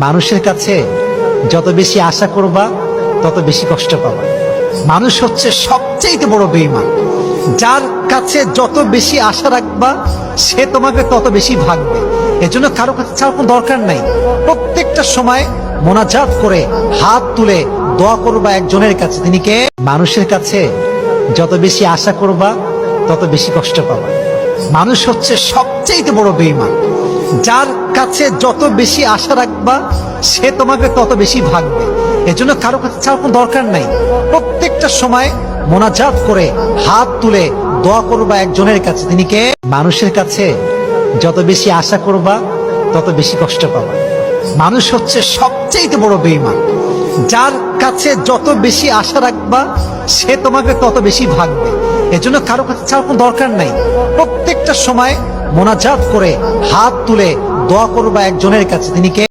মানুষের কাছে যত বেশি আশা করবা তত বেশি কষ্ট পাবা। মানুষ হচ্ছে সবচেয়ে বড় বেঈমান। যার কাছে যত বেশি আশা রাখবা সে তোমাকে তত বেশি ভাগবে। এজন্য কারো কাছে চাওয়ার কোনো দরকার নাই। প্রত্যেকটা সময় মোনাজাত করে হাত তুলে দোয়া করবা একজনের কাছে, তিনি কে? মানুষের কাছে যত বেশি আশা করবা তত বেশি কষ্ট পাবা। মানুষ হচ্ছে সবচেয়ে বড় বেঈমান। যার কাছে যত বেশি আশা রাখবা সে তোমাকে তত বেশি ভাগবে। এজন্য কারো কাছে চাওয়ার কোনো দরকার নাই। প্রত্যেকটা সময় মোনাজাত করে হাত তুলে দোয়া করবা একজনের কাছে, তিনি কে? মানুষের কাছে যত বেশি আশা করবা তত বেশি কষ্ট পাবা। মানুষ হচ্ছে সবচেয়ে বড় বেঈমান। যার কাছে যত বেশি আশা রাখবা সে তোমাকে তত বেশি ভাগবে। এজন্য কারো কাছে চাওয়ার কোনো দরকার নাই। প্রত্যেকটা সময় মোনাজাত করে হাত তুলে দোয়া করবা একজনের কাছে, তিনি কে?